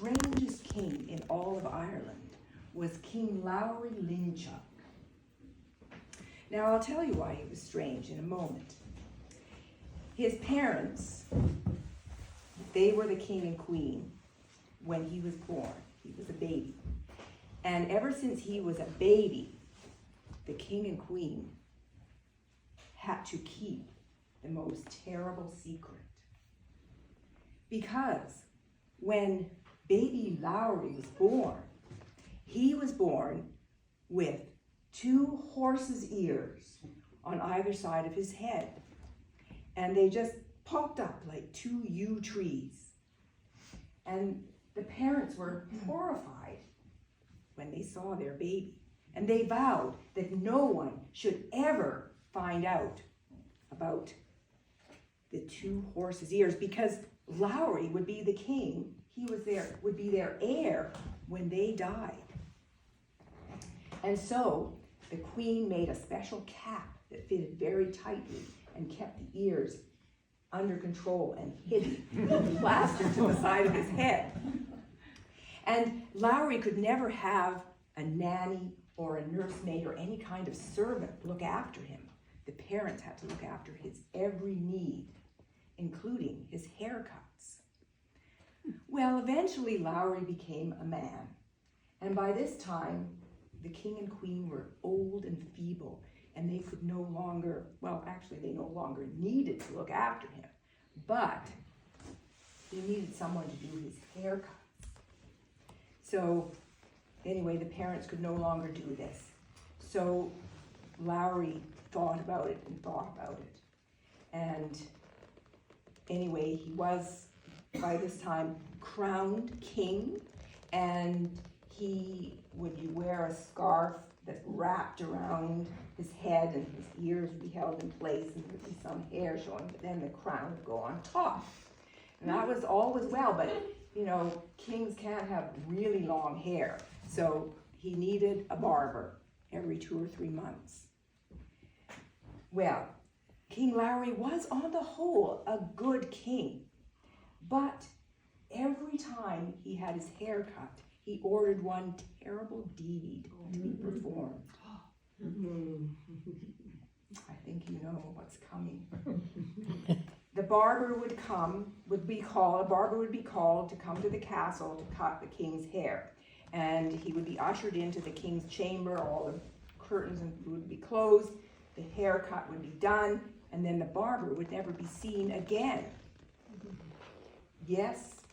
strangest king in all of Ireland was King Lowry Linchuk. Now, I'll tell you why he was strange in a moment. His parents, they were the king and queen when he was born. He was a baby. And ever since he was a baby, the king and queen had to keep the most terrible secret. Because when baby Lowry was born, he was born with 2 horses' ears on either side of his head. And they just popped up like 2 yew trees. And the parents were horrified when they saw their baby. And they vowed that no one should ever find out about the 2 horses' ears, because Lowry would be the king. He would be their heir when they died. And so the queen made a special cap that fitted very tightly and kept the ears under control and hidden, plastered to the side of his head. And Lowry could never have a nanny or a nursemaid or any kind of servant look after him. The parents had to look after his every need, including his haircuts. Well, eventually Lowry became a man. And by this time, the king and queen were old and feeble, and they could no longer, well, actually they no longer needed to look after him, but he needed someone to do his haircuts. So anyway, the parents could no longer do this. So Lowry thought about it and thought about it. And anyway, he was, by this time, crowned king, and he would wear a scarf that wrapped around his head, and his ears would be held in place, and there would be some hair showing, but then the crown would go on top. And that was always well, but you know, kings can't have really long hair, so he needed a barber every 2 or 3 months. Well, King Lowry was on the whole a good king, but every time he had his hair cut, he ordered one terrible deed to be performed. I think you know what's coming. The barber would be called to come to the castle to cut the king's hair. And he would be ushered into the king's chamber, all the curtains would be closed, the haircut would be done, and then the barber would never be seen again. Yes,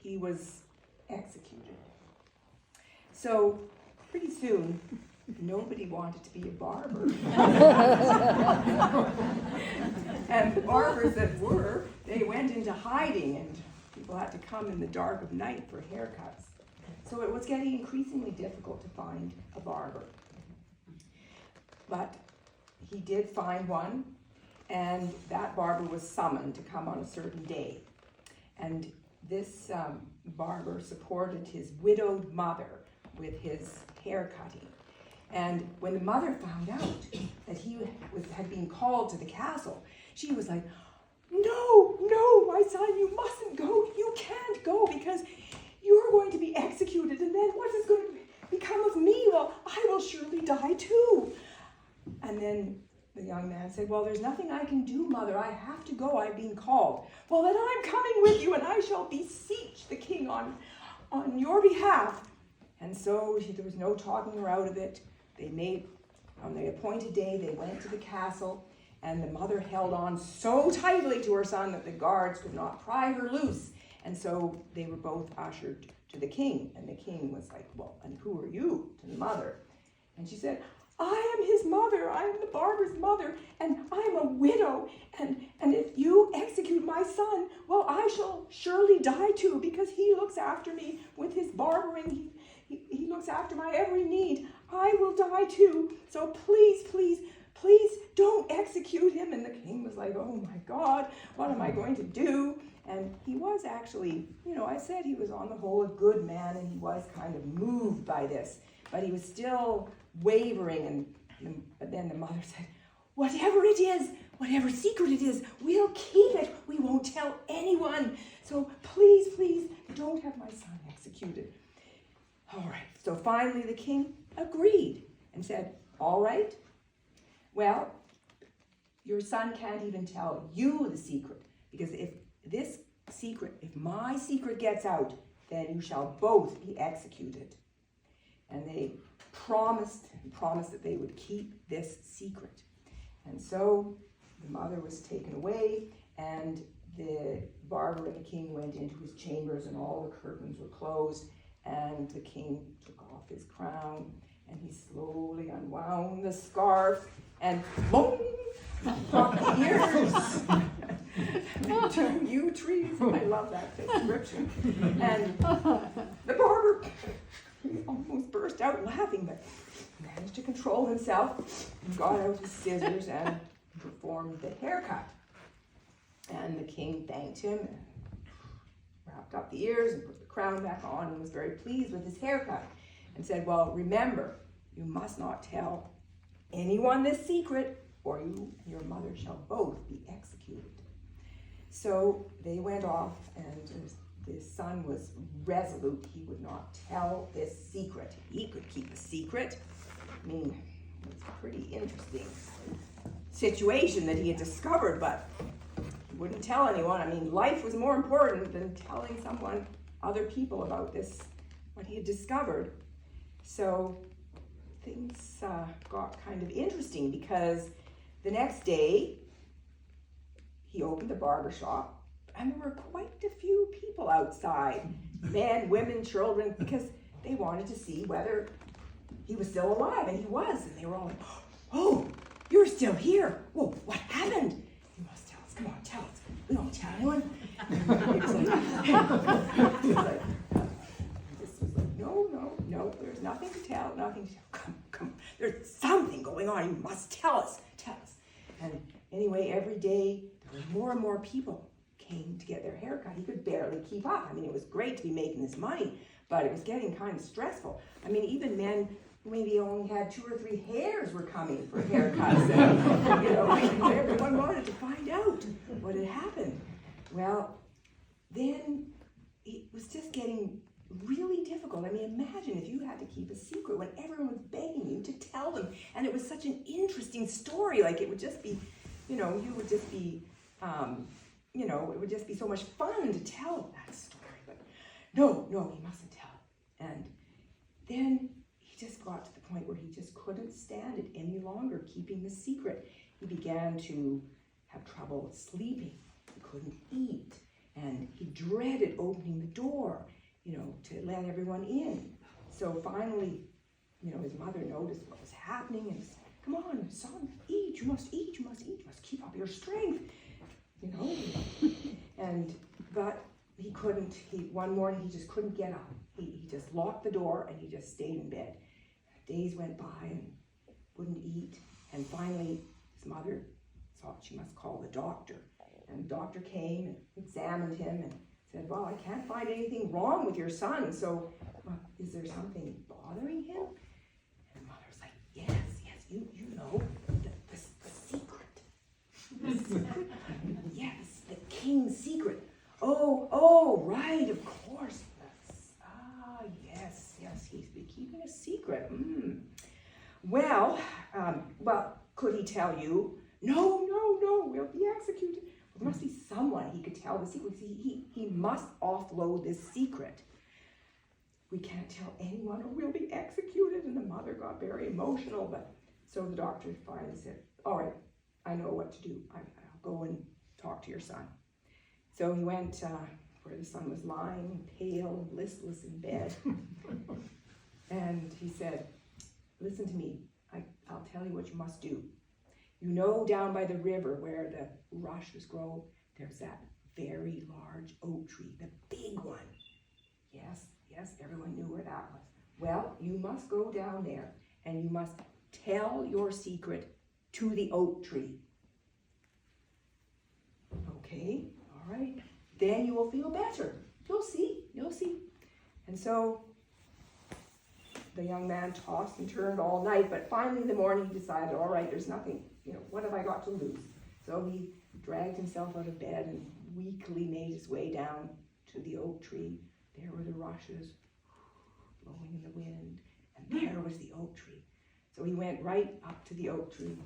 he was executed. So pretty soon, nobody wanted to be a barber. And the barbers that were, they went into hiding, and people had to come in the dark of night for haircuts. So it was getting increasingly difficult to find a barber. But he did find one, and that barber was summoned to come on a certain day. And this barber supported his widowed mother with his hair cutting. And when the mother found out that he had been called to the castle, she was like, no, my son, you mustn't go. You can't go because you're going to be executed. And then what is going to become of me? Well, I will surely die too. And then the young man said, well, there's nothing I can do, mother. I have to go. I've been called. Well, then I'm coming with you, and I shall beseech the king on your behalf. And so there was no talking her out of it. They made, on the appointed day, they went to the castle, and the mother held on so tightly to her son that the guards could not pry her loose. And so they were both ushered to the king. And the king was like, well, and who are you? To the mother. And she said, I am his mother. I am the barber's mother, and I am a widow. And if you execute my son, well, I shall surely die too, because he looks after me with his barbering. He looks after my every need. I will die too. So please, please, please don't execute him. And the king was like, oh my God, what am I going to do? And he was actually, I said he was on the whole a good man, and he was kind of moved by this, but he was still wavering. But then the mother said, whatever it is, whatever secret it is, we'll keep it. We won't tell anyone. So please, please, don't have my son executed. All right, so finally the king agreed and said, all right, well, your son can't even tell you the secret, because if my secret gets out, then you shall both be executed. And they promised that they would keep this secret. And so the mother was taken away, and the barber and the king went into his chambers, and all the curtains were closed, and the king took off his crown, and he slowly unwound the scarf, and boom, popped the ears. Two yew trees. I love that description. And the barber almost burst out laughing, but managed to control himself, got out his scissors and performed the haircut. And the king thanked him and wrapped up the ears and put the crown back on, and was very pleased with his haircut, and said, well, remember, you must not tell anyone this secret, or you and your mother shall both be executed. So they went off, and the son was resolute. He would not tell this secret. He could keep a secret. I mean, it's a pretty interesting situation that he had discovered, but he wouldn't tell anyone. I mean, life was more important than telling other people about this, what he had discovered. So things got kind of interesting, because the next day he opened the barber shop, and there were quite a few people outside, men, women, children, because they wanted to see whether he was still alive, and he was. And they were all like, oh, you're still here. Whoa, what happened? You must tell us. Come on, tell us. We don't tell anyone. This was like, no, there's nothing to tell, nothing to tell. Come, there's something going on. You must tell us. And anyway, every day there were more and more people came to get their hair cut. He could barely keep up. I mean, it was great to be making this money, but it was getting kind of stressful. I mean, even men who maybe only had 2 or 3 hairs were coming for haircuts. And, everyone wanted to find out what had happened. Well, then it was just getting really difficult. I mean, imagine if you had to keep a secret when everyone was begging you to tell them. And it was such an interesting story. Like, it would just be, you would just be, it would just be so much fun to tell that story. But no, he mustn't tell it. And then he just got to the point where he just couldn't stand it any longer, keeping the secret. He began to have trouble sleeping. He couldn't eat. And he dreaded opening the door, to let everyone in. So finally, his mother noticed what was happening and said, come on, son, eat, you must keep up your strength, but he couldn't, one morning he just couldn't get up. He just locked the door and he just stayed in bed. Days went by and wouldn't eat, and finally his mother thought she must call the doctor. And the doctor came and examined him and said, well, I can't find anything wrong with your son, so is there something bothering him? And the mother was like, yes, you know, the secret. The secret? Yes, the king's secret. Oh, right, of course. Yes, he's been keeping a secret. Well, could he tell you? No, we'll be executed. There must be someone he could tell the secret. He must offload this secret. We can't tell anyone or we'll be executed. And the mother got very emotional. But so the doctor finally said, all right, I know what to do. I'll go and talk to your son. So he went where the son was lying, pale and listless in bed. And he said, listen to me. I'll tell you what you must do. Down by the river where the rushes grow, there's that very large oak tree, the big one. Yes, everyone knew where that was. Well, you must go down there and you must tell your secret to the oak tree. Okay, all right. Then you will feel better. You'll see. And so the young man tossed and turned all night, but finally in the morning he decided, all right, there's nothing, what have I got to lose? So he dragged himself out of bed and weakly made his way down to the oak tree. There were the rushes blowing in the wind, and there was the oak tree. So he went right up to the oak tree,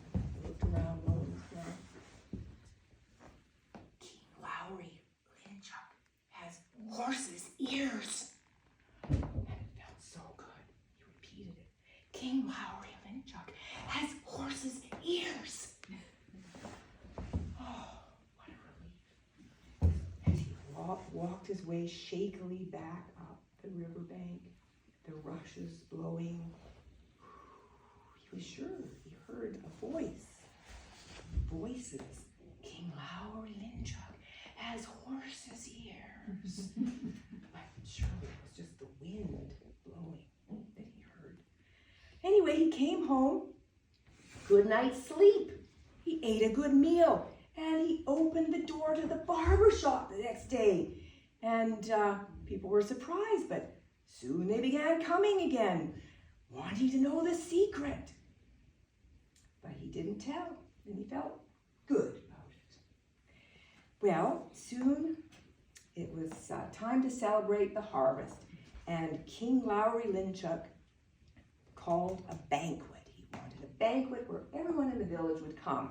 looked around, no one was there. King Lowry Linchuck has horse's ears. And it felt so good. He repeated it. King Lowry Linchuck has horse's ears. Oh, what a relief. As he walked his way shakily back up the riverbank, the rushes blowing, he was sure he heard a voice. Voices. King Lowry Linchuck has horse's ears. But surely it was just the wind blowing that he heard. Anyway, he came home. Good night's sleep. He ate a good meal. And he opened the door to the barber shop the next day. And people were surprised, but soon they began coming again, wanting to know the secret. But he didn't tell, and he felt good about it. Well, soon it was time to celebrate the harvest, and King Lowry Linchuck called a banquet. He wanted a banquet where everyone in the village would come.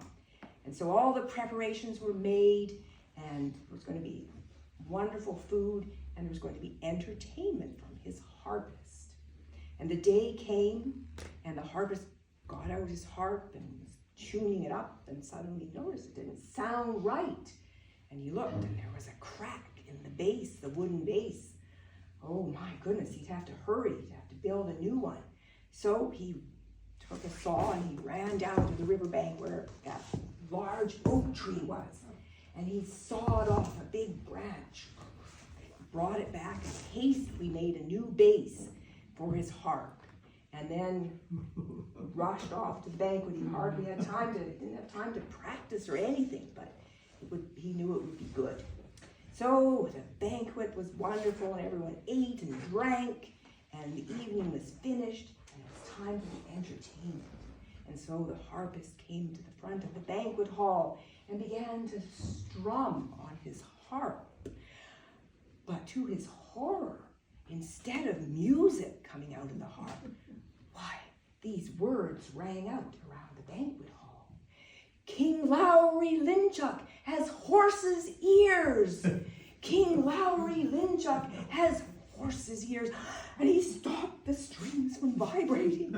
And so all the preparations were made, and there was going to be wonderful food, and there was going to be entertainment from his harpist. And the day came, and the harpist got out his harp and was tuning it up, and suddenly noticed it didn't sound right. And he looked, and there was a crack in the bass, the wooden bass. Oh my goodness, he'd have to hurry, he'd have to build a new one. So he took a saw and he ran down to the riverbank where that large oak tree was. And he sawed off a big branch, brought it back, and hastily made a new bass for his harp. And then rushed off to the banquet. He hardly had time to, didn't have time to practice or anything, but he knew it would be good. So the banquet was wonderful, and everyone ate and drank, and the evening was finished, and it was time for the entertainment. And so the harpist came to the front of the banquet hall and began to strum on his harp. But to his horror, instead of music coming out of the harp, why, these words rang out around the banquet hall. King Lowry Linchuck has horse's ears. King Lowry Linchuck has horse's ears. And he stopped the strings from vibrating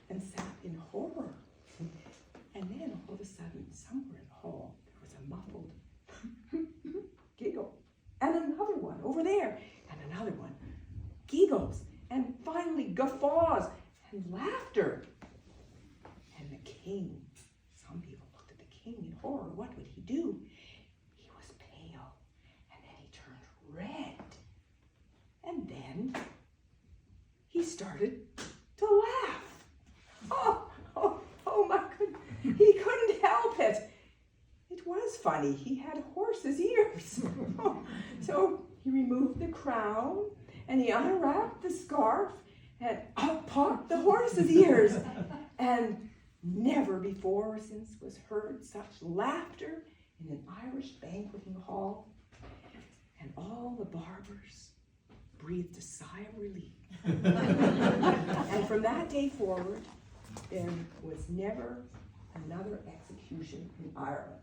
and sat in horror. And then all of a sudden, somewhere in the hall, there was a muffled giggle. And another one over there. And another one. Giggles. And finally guffaws and laughter. And the king, some people looked at the king in horror. What would he do? He was pale. And then he turned red. And then he started to laugh. Oh my goodness. He couldn't help it. It was funny. He had horse's ears. So he removed the crown and he unwrapped the scarf and up popped the horse's ears. And never before or since was heard such laughter in an Irish banqueting hall. And all the barbers breathed a sigh of relief. And from that day forward, there was never another execution in Ireland.